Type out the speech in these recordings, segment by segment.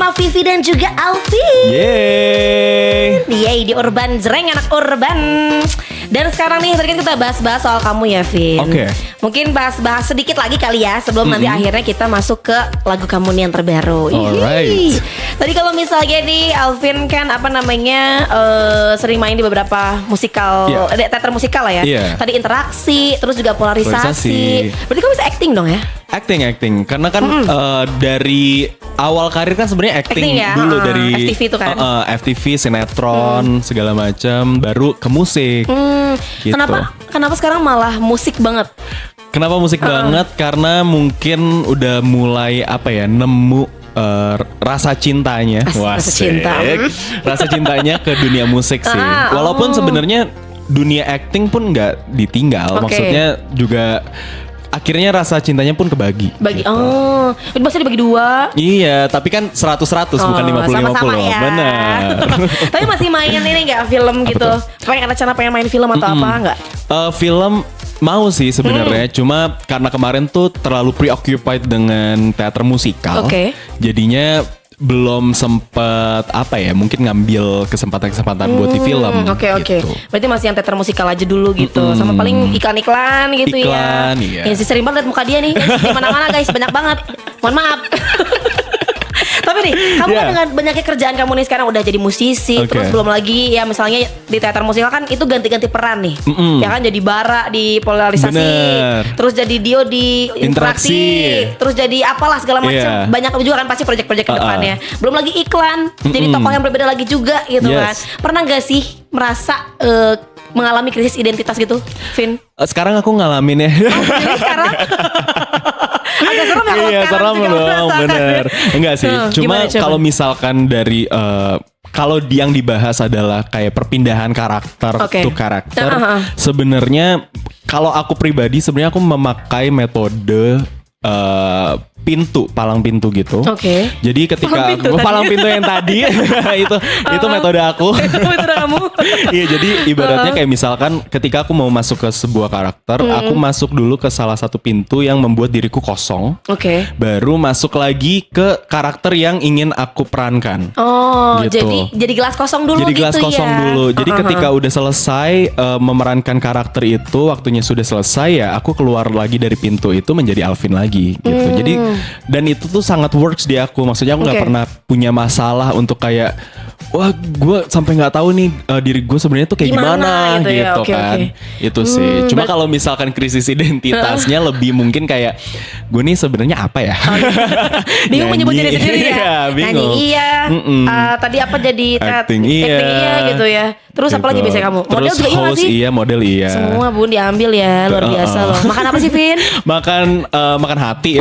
bersama Vivi dan juga Alvin. Yeay Di Urban Jreng, anak urban. Dan sekarang nih tadi kan kita bahas-bahas soal kamu ya, Vin. Oke. Mungkin bahas-bahas sedikit lagi kali ya sebelum nanti akhirnya kita masuk ke lagu kamu nih yang terbaru. Alright. Tadi kalau misalnya nih Alvin kan sering main di beberapa musikal, teater musikal lah ya. Iya. Tadi interaksi, terus juga polarisasi. Berarti kamu bisa acting dong ya? Acting karena kan dari awal karir kan sebenarnya acting ya? dulu dari FTV itu kan? FTV, sinetron segala macam, baru ke musik. Gitu. Kenapa sekarang malah musik banget? Kenapa musik banget? Karena mungkin udah mulai nemu rasa cintanya. Rasa cinta. Rasa cintanya ke dunia musik sih. Walaupun sebenarnya dunia acting pun nggak ditinggal. Maksudnya juga akhirnya rasa cintanya pun kebagi. Maksudnya dibagi 2. Iya, tapi kan 100-100 bukan 50-50. Sama-sama ya. Benar. Tapi masih main ini gak film gitu? Pengen main film atau apa enggak? Film mau sih sebenarnya, cuma karena kemarin tuh terlalu preoccupied dengan teater musikal. Jadinya belum sempet mungkin ngambil kesempatan buat di film. Oke. Berarti masih yang teater musikal aja dulu gitu. Sama paling iklan-iklan gitu ya. Iya. Yang sering banget liat muka dia nih di mana-mana guys, banyak banget. Mohon maaf. Tapi nih, kamu kan dengan banyaknya kerjaan kamu nih sekarang udah jadi musisi, terus belum lagi ya misalnya di teater musikal kan itu ganti-ganti peran nih. Ya kan jadi bara di polarisasi, terus jadi Dio di interaksi, terus jadi apalah segala macam. Banyak juga kan pasti proyek-proyek ke depannya. Belum lagi iklan, jadi tokoh yang berbeda lagi juga gitu kan. Pernah gak sih merasa mengalami krisis identitas gitu, Vin? Sekarang aku ngalamin ya. Jadi sekarang agak serem ya kalau serem dong, bener. Enggak sih, cuma kalau misalkan dari kalau yang dibahas adalah kayak perpindahan karakter to karakter, sebenarnya kalau aku pribadi sebenarnya aku memakai metode palang pintu gitu. Jadi ketika palang pintu yang tadi itu metode aku. Metode kamu. Iya, jadi ibaratnya kayak misalkan ketika aku mau masuk ke sebuah karakter, aku masuk dulu ke salah satu pintu yang membuat diriku kosong. Baru masuk lagi ke karakter yang ingin aku perankan. Gitu. Jadi gelas kosong dulu. Jadi gelas kosong dulu. Jadi ketika udah selesai memerankan karakter itu, waktunya sudah selesai ya, aku keluar lagi dari pintu itu menjadi Alvin lagi gitu. Jadi dan itu tuh sangat works di aku. Maksudnya aku nggak pernah punya masalah untuk kayak wah gue sampai nggak tahu nih diri gue sebenarnya tuh kayak gimana gitu kan. Itu sih. Cuma kalau misalkan krisis identitasnya lebih mungkin kayak gue nih sebenarnya apa ya? Bingung menyebut diri sendiri ya. Bingung. Tadi apa jadi acting gitu ya. Terus gitu. apa lagi biasanya kamu? Model juga iya host, sih? Iya, model iya. Semua bun diambil ya, luar biasa loh. Makan apa sih, Vin? Makan hati.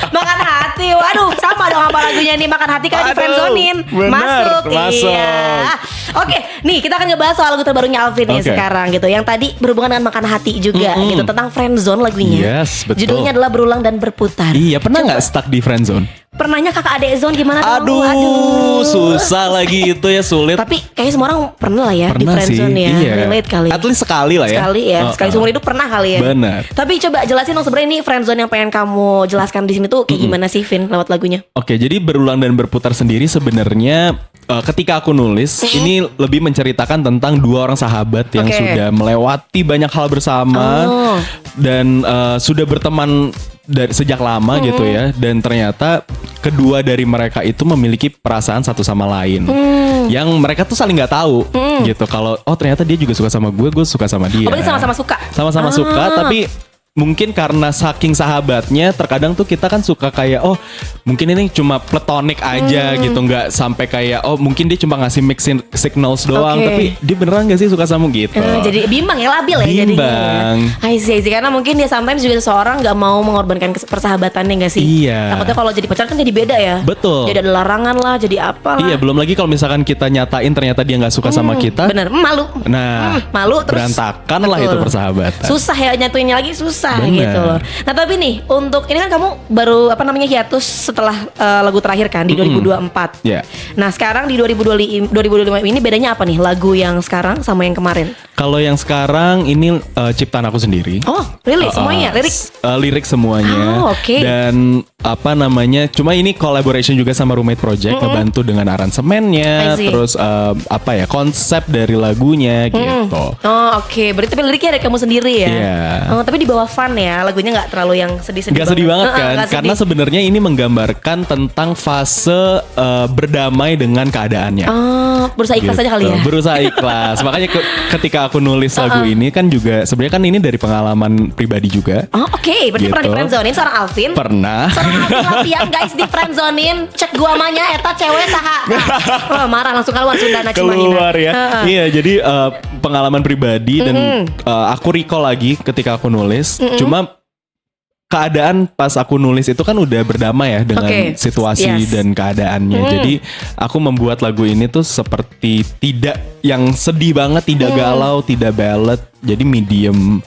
Makan hati. Waduh, sama dong apa lagunya nih, Makan Hati kan di friendzonin. Masuk. Iya. Oke, nih kita akan ngebahas soal lagu terbarunya Alvin nih sekarang gitu. Yang tadi berhubungan dengan makan hati juga gitu, tentang friendzone lagunya. Yes, betul. Judulnya adalah Berulang dan Berputar. Iya, pernah nggak stuck di friendzone? Pernahnya kakak adek zone gimana tuh? Aduh, susah lagi itu ya, sulit. Tapi kayaknya semua orang pernah lah ya di pernah friendzone ya. Iya. Relate kali. At least sekali lah ya. Sekali ya. Sekali seumur hidup pernah kali ya. Benar. Tapi coba jelasin dong sebenarnya ini friendzone yang pengen kamu jelaskan di sini tuh kayak gimana sih, Vin, lewat lagunya? Oke, jadi Berulang dan Berputar sendiri sebenarnya ketika aku nulis ini lebih menceritakan tentang dua orang sahabat yang sudah melewati banyak hal bersama dan sudah berteman sejak lama gitu ya, dan ternyata kedua dari mereka itu memiliki perasaan satu sama lain yang mereka tuh saling nggak tahu gitu, kalau ternyata dia juga suka sama gue suka sama dia. Berarti sama-sama suka? Sama-sama suka, tapi mungkin karena saking sahabatnya terkadang tuh kita kan suka kayak mungkin ini cuma platonic aja gitu, nggak sampai kayak mungkin dia cuma ngasih mixing signals doang, tapi dia beneran nggak sih suka sama gitu. Jadi bimbang ya, labil ya bimbang. Jadinya. I see, karena mungkin dia sometimes juga seseorang nggak mau mengorbankan persahabatannya nggak sih? Iya. Takutnya kalau jadi pacar kan jadi beda ya. Betul. Jadi ada larangan lah, jadi apa lah. Iya, belum lagi kalau misalkan kita nyatain ternyata dia nggak suka sama kita. Bener, malu. Nah, malu terus berantakan lah itu persahabatan. Susah ya nyatuinnya lagi, susah susah Bener. gitu loh. Nah tapi nih untuk ini kan kamu baru hiatus setelah lagu terakhir kan di 2024. Ya. Nah sekarang di 2025 ini bedanya apa nih lagu yang sekarang sama yang kemarin? Kalau yang sekarang ini ciptaan aku sendiri. Oh really semuanya lirik? Lirik semuanya. Oh, oke. Dan cuma ini collaboration juga sama Roommate Project, ngebantu dengan aransemennya, I see. terus konsep dari lagunya gitu. Oh oke. Berarti tapi liriknya dari kamu sendiri ya? Iya. Oh tapi di bawah fun ya, lagunya nggak terlalu yang sedih-sedih. Gak sedih banget kan? Nggak Karena sedih. sebenarnya ini menggambarkan tentang fase berdamai dengan keadaannya. Oh berusaha ikhlas aja kali ya? Berusaha ikhlas. Makanya ketika aku nulis lagu ini kan juga sebenarnya kan ini dari pengalaman pribadi juga. Oh oke. Berarti Gitu. pernah di friendzonein seorang Alvin? Pernah. Seorang Alvin guys di friendzonein. Cek gua amanya eta cewek saha. Oh, marah langsung keluar Sundana Cimahina. Keluar ya. Iya, jadi pengalaman pribadi dan aku recall lagi ketika aku nulis. Cuma keadaan pas aku nulis itu kan udah berdamai ya dengan situasi Yes. dan keadaannya. Jadi aku membuat lagu ini tuh seperti tidak yang sedih banget, tidak galau, tidak ballad. Jadi medium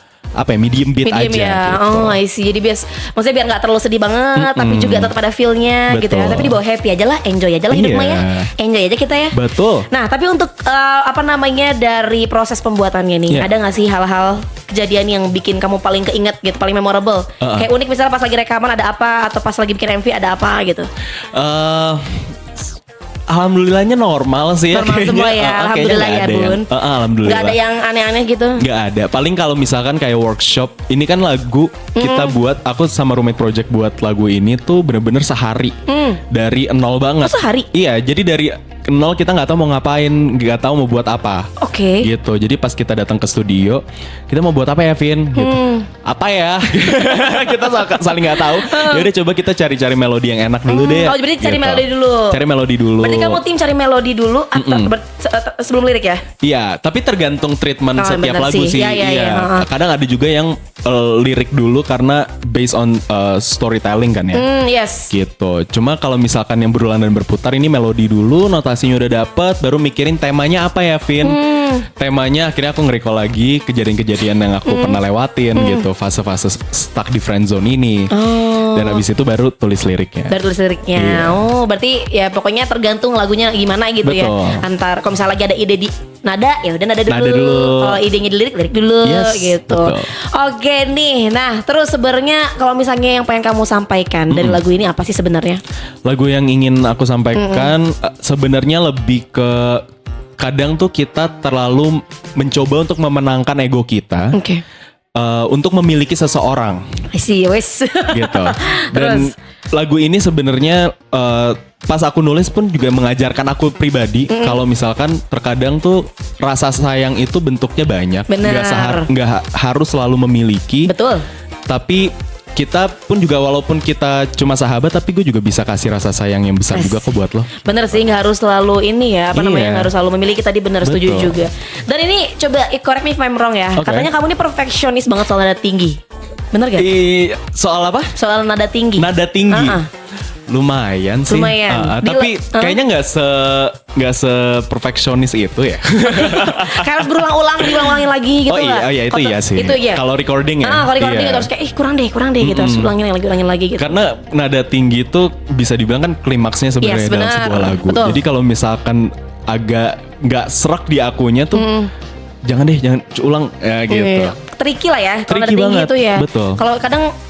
beat aja ya. gitu. Oh I see. Jadi maksudnya biar gak terlalu sedih banget, tapi juga tetap ada feel-nya gitu ya. Betul. Tapi dibawa happy aja lah, enjoy aja lah hidup mah ya. Iya. Enjoy aja kita ya. Betul. Nah tapi untuk dari proses pembuatannya nih, Iya. ada gak sih hal-hal kejadian yang bikin kamu paling keinget gitu, paling memorable? Kayak unik misalnya pas lagi rekaman ada apa, atau pas lagi bikin MV ada apa gitu? Alhamdulillahnya normal sih ya. Normal semua ya, alhamdulillah ya Bun. Alhamdulillah. Gak ada yang aneh-aneh gitu? Gak ada. Paling kalau misalkan kayak workshop, ini kan lagu kita buat, aku sama Roommate Project buat lagu ini tuh bener-bener sehari dari nol banget. Oh, sehari? Iya, jadi dari nol kita nggak tahu mau ngapain, nggak tahu mau buat apa. Oke. Gitu. Jadi pas kita datang ke studio, kita mau buat apa ya, Vin? Gitu. Apa ya? Kita saling nggak tahu. Yaudah coba kita cari-cari melodi yang enak dulu deh. Oh, berarti cari Gitu. melodi dulu. Cari melodi dulu. Berarti kamu tim cari melodi dulu sebelum lirik ya? Iya, tapi tergantung treatment Oh, setiap bener lagu sih. sih. Iya. Kadang ada juga yang lirik dulu karena based on storytelling kan ya. Yes. Gitu. Cuma kalau misalkan yang berulang dan berputar ini melodi dulu, notasinya udah dapet, baru mikirin temanya apa ya, Vin. Temanya akhirnya aku nge-recall lagi kejadian-kejadian yang aku pernah lewatin gitu, fase-fase stuck di friend zone ini. Dan habis itu baru tulis liriknya. Baru tulis liriknya. Iya. Oh, berarti ya pokoknya tergantung lagunya gimana gitu ya. Betul. Antar kalau misalnya lagi ada ide di nada, ya udah nada dulu. Nada dulu. Kalau idenya di lirik dulu Yes, gitu. betul. Oke nih. Nah, terus sebenarnya kalau misalnya yang pengen kamu sampaikan dari lagu ini apa sih sebenarnya? Lagu yang ingin aku sampaikan sebenarnya lebih ke kadang tuh kita terlalu mencoba untuk memenangkan ego kita Oke. untuk memiliki seseorang I see, wes. gitu. Terus? Dan lagu ini sebenarnya pas aku nulis pun juga mengajarkan aku pribadi kalau misalkan terkadang tuh rasa sayang itu bentuknya banyak, Bener. nggak harus selalu memiliki. Betul. Tapi kita pun juga walaupun kita cuma sahabat, tapi gue juga bisa kasih rasa sayang yang besar juga kok buat lo. Bener sih, nggak harus selalu ini ya, Iya. nggak harus selalu memiliki, tadi bener setuju Betul. juga. Dan ini coba correct me if I'm wrong ya. Oke. Katanya kamu ini perfeksionis banget soal nada tinggi. Bener gak? Soal apa? Soal nada tinggi. Nada tinggi. Lumayan sih. Lumayan. Tapi kayaknya nggak se perfeksionis itu ya. Kayak harus berulang-ulang, diulang-ulangin lagi gitu nggak? Oh iya itu iya sih. Itu iya. Kalau recording ya. Kalau recording iya. itu harus kayak kurang deh gitu, harus ulangin lagi gitu. Karena nada tinggi itu bisa dibilang kan klimaksnya sebenarnya Yes, dalam benar. sebuah lagu. Betul. Jadi kalau misalkan agak nggak serak di akunya tuh, jangan ulang ya gitu. Iya. Tricky lah ya, kalau nada Tricky tinggi banget, itu ya. betul.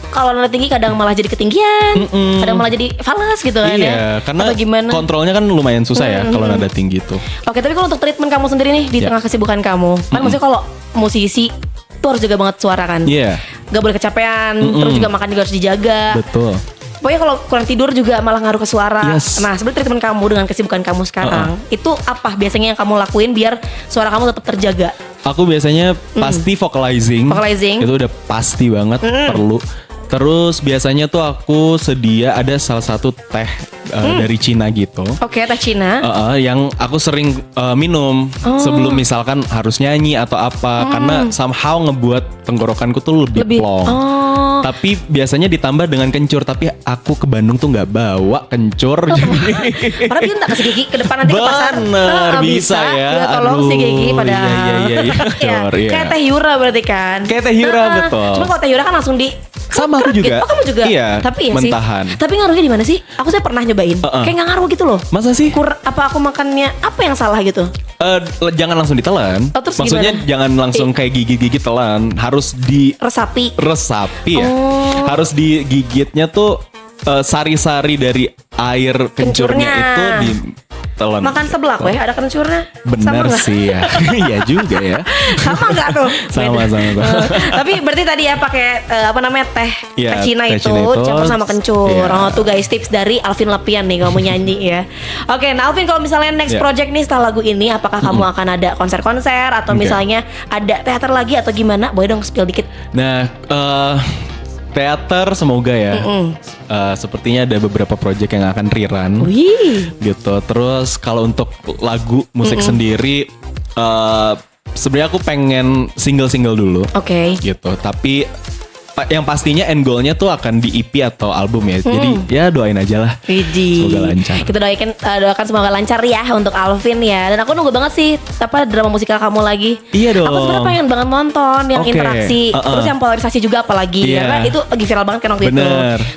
Kalau nada tinggi kadang malah jadi ketinggian, kadang malah jadi falas gitu kan ya. Iya, karena Atau gimana? kontrolnya kan lumayan susah ya kalau nada tinggi itu. Oke, tapi kalau untuk treatment kamu sendiri nih di Ya. tengah kesibukan kamu, kan maksudnya kalau musisi tuh harus jaga banget suara kan. Iya, Gak boleh kecapean, terus juga makan juga harus dijaga. betul. Pokoknya kalau kurang tidur juga malah ngaruh ke suara. Yes. Nah, sebenarnya treatment kamu dengan kesibukan kamu sekarang, itu apa biasanya yang kamu lakuin biar suara kamu tetap terjaga? Aku biasanya pasti vocalizing. Vocalizing. Itu udah pasti banget perlu. Terus biasanya tuh aku sedia ada salah satu teh dari Cina gitu. Oke, teh Cina. Yang aku sering minum sebelum misalkan harus nyanyi atau apa, karena somehow ngebuat tenggorokanku tuh lebih plong. Tapi biasanya ditambah dengan kencur, tapi aku ke Bandung tuh nggak bawa kencur. Padahal bisa nggak kasih gigi ke depan nanti ke pasar. Bener, bisa ya. Tolong si gigi pada. Iya. Iya. Kayak teh Yura berarti kan. Kayak teh Yura, betul. Cuma kalau teh Yura kan langsung di sama aku juga. Oh, kamu juga? Iya, tapi ya mentahan. sih. Tapi ngaruhnya di mana sih? Saya pernah nyobain. Kayak nggak ngaruh gitu loh. Masa sih? Apa aku makannya apa yang salah gitu? Jangan langsung ditelan. Maksudnya gimana? jangan langsung kayak gigit-gigit telan. Harus resapi ya. Harus digigitnya tuh sari-sari dari air kencurnya itu ditelan. Makan seblak weh, ada kencurnya. Bener sih ya. Iya juga ya. Sama nggak tuh? Sama. Tapi berarti tadi ya pakai teh Cina itu campur sama kencur. Tuh guys, tips dari Alvin Lapian nih kalau mau nyanyi ya. Oke, nah Alvin, kalau misalnya next project nih setelah lagu ini, apakah kamu akan ada konser-konser atau misalnya ada teater lagi atau gimana? Boleh dong spill dikit. Nah, teater semoga ya. Sepertinya ada beberapa project yang akan rerun. Gitu. Terus kalau untuk lagu musik sendiri, sebenarnya aku pengen single dulu. Oke. Gitu. Tapi yang pastinya end goalnya tuh akan di EP atau album ya. Jadi ya doain aja lah. Semoga lancar. Kita doakan semoga lancar ya untuk Alvin ya. Dan aku nunggu banget sih drama musikal kamu lagi. Iya dong. Aku sebenarnya pengen banget nonton yang interaksi, terus yang polarisasi juga apalagi. Karena itu lagi viral banget kan waktu itu.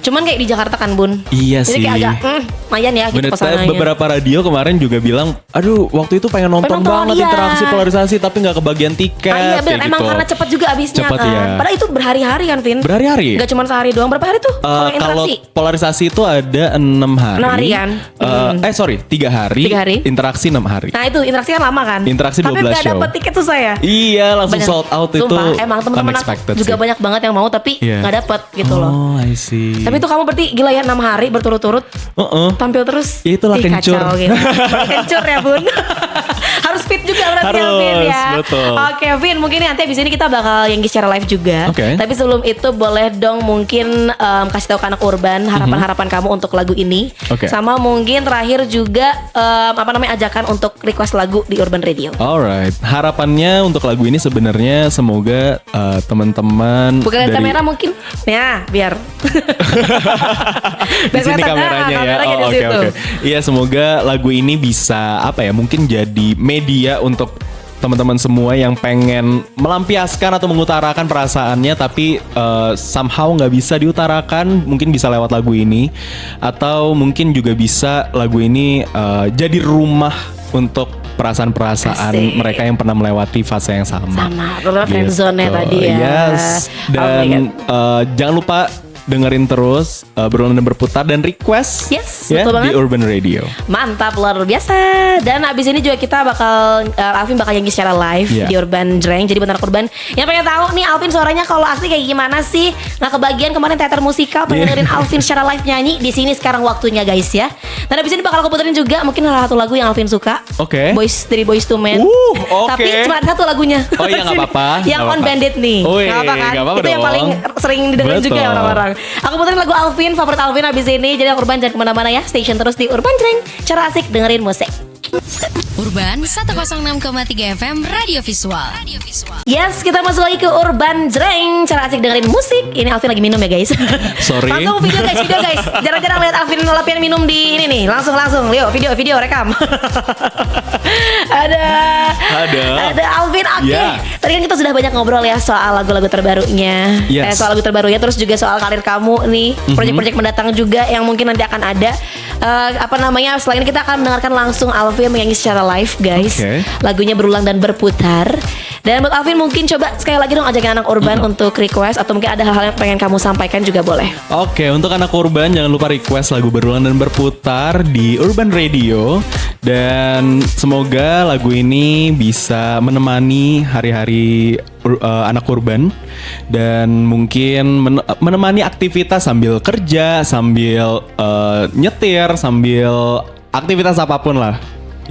Cuman kayak di Jakarta kan Bun. Iya sih. Jadi kayak agak lumayan ya gitu pasangannya. Beberapa radio kemarin juga bilang, aduh waktu itu pengen nonton banget interaksi polarisasi tapi gak kebagian tiket. Iya bener, emang karena cepat juga abisnya kan. Ya. Padahal itu berhari-hari kan Vin. Berhari-hari? Gak cuma sehari doang. Berapa hari tuh kalau polarisasi itu ada 6 hari. 6 hari kan? 3 hari. 3 hari. Interaksi 6 hari. Nah itu interaksi kan lama kan? Interaksi 12 show. Tapi gak dapet tiket susah ya? Iya langsung sold out. Sumpah, itu emang teman-teman aku juga banyak banget yang mau tapi gak dapet gitu loh. Oh I see. Tapi itu kamu berarti gila ya 6 hari berturut-turut tampil terus. Ya itulah kencur. Kacau gitu. Kencur ya Bun. Harus fit juga berarti Vin ya. Betul. Oke Vin, mungkin nanti abis ini kita bakal yang secara live juga. Okay. Tapi sebelum itu boleh dong mungkin kasih tahu ke anak Urban harapan-harapan kamu untuk lagu ini. Sama mungkin terakhir juga ajakan untuk request lagu di Urban Radio. Alright, harapannya untuk lagu ini sebenarnya semoga teman-teman bukan dari kamera mungkin ya biar di sini kameranya ya. Oke. Iya, semoga lagu ini bisa mungkin jadi media untuk teman-teman semua yang pengen melampiaskan atau mengutarakan perasaannya tapi somehow nggak bisa diutarakan, mungkin bisa lewat lagu ini, atau mungkin juga bisa lagu ini jadi rumah untuk perasaan-perasaan mereka yang pernah melewati fase yang sama. Sama, friendzone tadi ya. Yes. Dan jangan lupa dengerin terus Berulang dan Berputar dan request betul banget di Urban Radio. Mantap, luar biasa. Dan abis ini juga kita bakal Alvin bakal nyanyi secara live di Urban Drang. Jadi benar Urban yang pengen tahu nih Alvin suaranya kalau asli kayak gimana sih, nggak kebagian kemarin teater musikal, pengen dengerin Alvin secara live nyanyi. Di sini sekarang waktunya guys ya. Dan abis ini bakal aku puterin juga mungkin salah satu lagu yang Alvin suka. Dari Boyz II Men. Tapi cuma ada satu lagunya. Oh iya nggak apa-apa. Yang On Bandit nih. Nggak apa kan? Itu yang paling sering didengerin juga ya orang-orang. Aku puterin lagu Alvin, favorit Alvin abis ini. Jadi Urban jangan kemana-mana ya. Station terus di Urban Drang. Cara asik dengerin musik. Urban 106,3 FM Radio Visual. Yes, kita masuk lagi ke Urban Drang. Cara asik dengerin musik. Ini Alvin lagi minum ya guys. Sorry. Langsung video guys. Jarang-jarang lihat Alvin Lapian minum di ini nih. Langsung. Lihat video rekam. Ada Alvin. Oke. Tadi kan kita sudah banyak ngobrol ya soal lagu-lagu terbarunya. Soal lagu terbarunya, terus juga soal karir kamu nih. Project-project mendatang juga yang mungkin nanti akan ada. Selain kita akan mendengarkan langsung Alvin menyanyi secara live guys. Lagunya Berulang dan Berputar. Dan buat Alvin mungkin coba sekali lagi dong ajakin anak Urban untuk request, atau mungkin ada hal-hal yang pengen kamu sampaikan juga boleh. Untuk anak Urban jangan lupa request lagu Berulang dan Berputar di Urban Radio. Dan semoga lagu ini bisa menemani hari-hari anak Urban, dan mungkin menemani aktivitas sambil kerja, sambil nyetir, sambil aktivitas apapun lah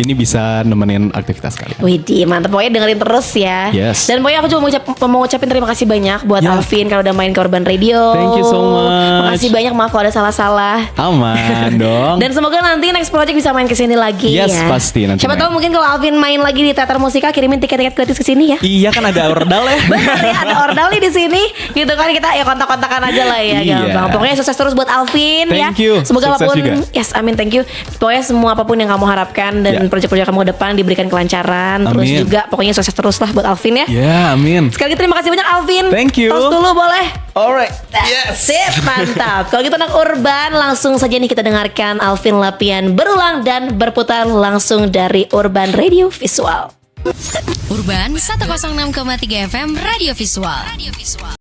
ini bisa nemenin aktivitas kalian. Widih, mantap. Pokoknya dengerin terus ya. Yes. Dan pokoknya aku juga mau ngucapin terima kasih banyak buat Ya. Alvin kalau udah main ke Urban Radio. Thank you so much. Makasih banyak, maaf kalau ada salah-salah. Aman dong. Dan semoga nanti next project bisa main ke sini lagi Yes, ya. pasti nanti Siapa main. tahu mungkin kalau Alvin main lagi di teater musika, kirimin tiket-tiket gratis ke sini ya. Iya kan ada ordal ya. Benar ya, ada ordal nih di sini. Gitu kan, kita ya kontak-kontakan aja lah ya. Iya. Gampang. Pokoknya sukses terus buat Alvin ya. Thank you. Semoga Sukses apapun, juga. yes, amin, thank you. Pokoknya semua apapun yang kamu harapkan dan Ya. proyek-proyek kamu ke depan diberikan kelancaran. Terus Amin. juga pokoknya sukses terus lah buat Alvin ya. Ya, amin. Sekali lagi terima kasih banyak Alvin. Thank you. Tos dulu boleh? Alright. Sip, mantap. Kalau gitu anak Urban, langsung saja nih kita dengarkan Alvin Lapian berulang dan berputar langsung dari Urban Radio Visual. Urban 106,3 FM Radio Visual.